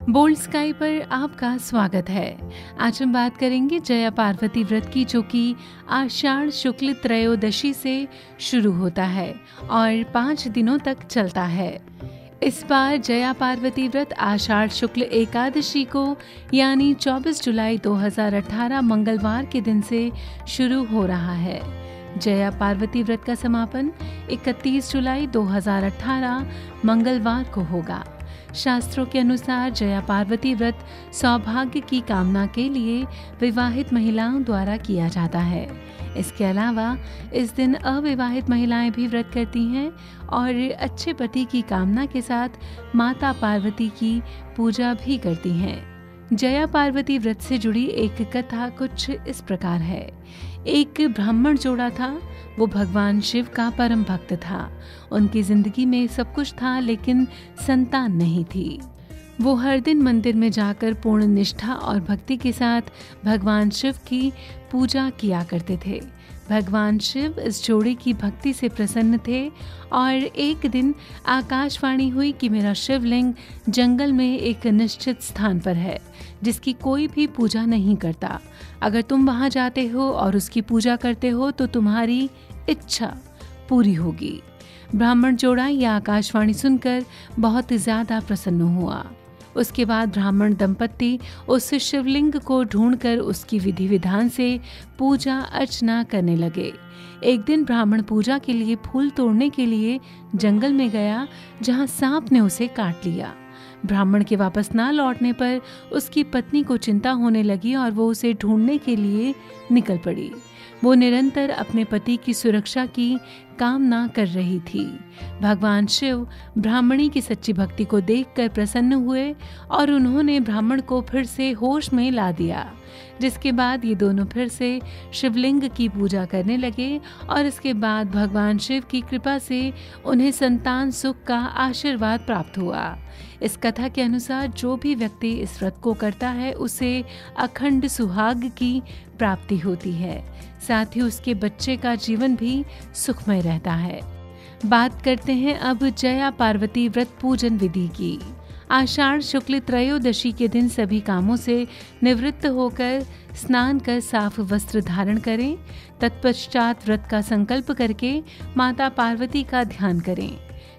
Bold sky पर आपका स्वागत है। आज हम बात करेंगे जया पार्वती व्रत की, जो कि आषाढ़ शुक्ल त्रयोदशी से शुरू होता है और 5 दिनों तक चलता है। इस बार जया पार्वती व्रत आषाढ़ शुक्ल एकादशी को यानी 24 जुलाई 2018 मंगलवार के दिन से शुरू हो रहा है। जया पार्वती व्रत का समापन 31 जुलाई 2018 मंगलवार को होगा। शास्त्रों के अनुसार जया पार्वती व्रत सौभाग्य की कामना के लिए विवाहित महिलाओं द्वारा किया जाता है। इसके अलावा इस दिन अविवाहित महिलाएं भी व्रत करती हैं और अच्छे पति की कामना के साथ माता पार्वती की पूजा भी करती हैं। जया पार्वती व्रत से जुड़ी एक कथा कुछ इस प्रकार है। एक ब्राह्मण जोड़ा था। वो भगवान शिव का परम भक्त था। उनकी जिंदगी में सब कुछ था, लेकिन संतान नहीं थी। वो हर दिन मंदिर में जाकर पूर्ण निष्ठा और भक्ति के साथ भगवान शिव की पूजा किया करते थे। भगवान शिव इस जोड़े की भक्ति से प्रसन्न थे और एक दिन आकाशवाणी हुई कि मेरा शिवलिंग जंगल में एक निश्चित स्थान पर है, जिसकी कोई भी पूजा नहीं करता। अगर तुम वहां जाते हो और उसकी पूजा करते हो तो तुम्हारी इच्छा पूरी होगी। ब्राह्मण जोड़ा यह आकाशवाणी सुनकर बहुत ज्यादा प्रसन्न हुआ। उसके बाद ब्राह्मण दंपत्ति उस शिवलिंग को ढूंढकर उसकी विधि विधान से पूजा अर्चना करने लगे। एक दिन ब्राह्मण पूजा के लिए फूल तोड़ने के लिए जंगल में गया, जहां सांप ने उसे काट लिया। ब्राह्मण के वापस ना लौटने पर उसकी पत्नी को चिंता होने लगी और वो उसे ढूंढने के लिए निकल पड़ी। वो निरंतर अपने पति की सुरक्षा की कामना कर रही थी। भगवान शिव ब्राह्मणी की सच्ची भक्ति को देखकर प्रसन्न हुए और उन्होंने ब्राह्मण को फिर से होश में ला दिया, जिसके बाद ये दोनों फिर से शिवलिंग की पूजा करने लगे और इसके बाद भगवान शिव की कृपा से उन्हें संतान सुख का आशीर्वाद प्राप्त हुआ। इस कथा के अनुसार जो भी व्यक्ति इस व्रत को करता है उसे अखंड सुहाग की प्राप्ति होती है, साथ ही उसके बच्चे का जीवन भी सुखमय रहता है। बात करते हैं अब जया पार्वती व्रत पूजन विधि की। आषाढ़ शुक्ल त्रयोदशी के दिन सभी कामों से निवृत्त होकर स्नान कर साफ वस्त्र धारण करें। तत्पश्चात व्रत का संकल्प करके माता पार्वती का ध्यान करें।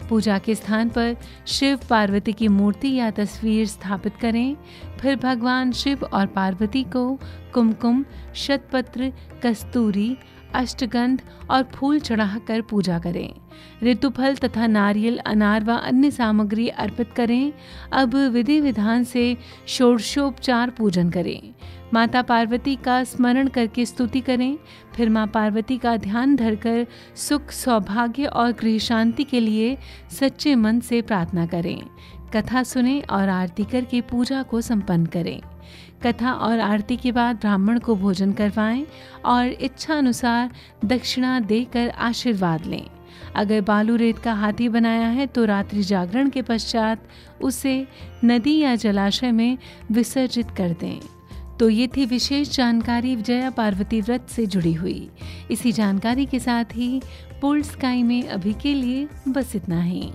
पूजा के स्थान पर शिव पार्वती की मूर्ति या तस्वीर स्थापित करें। फिर भगवान शिव और पार्वती को कुमकुम, शतपत्र, कस्तूरी, अष्टगंध और फूल चढ़ाकर पूजा करें। ऋतुफल तथा नारियल, अनार व अन्य सामग्री अर्पित करें। अब विधि विधान से षोडशोपचार पूजन करें। माता पार्वती का स्मरण करके स्तुति करें। फिर माँ पार्वती का ध्यान धरकर सुख, सौभाग्य और गृह शांति के लिए सच्चे मन से प्रार्थना करें। कथा सुनें और आरती करके पूजा को संपन्न करें। कथा और आरती के बाद ब्राह्मण को भोजन करवाएं और इच्छा अनुसार दक्षिणा देकर आशीर्वाद लें। अगर बालू रेत का हाथी बनाया है तो रात्रि जागरण के पश्चात उसे नदी या जलाशय में विसर्जित कर दें। तो ये थी विशेष जानकारी जया पार्वती व्रत से जुड़ी हुई। इसी जानकारी के साथ ही बोल्ड स्काई में अभी के लिए बस इतना ही।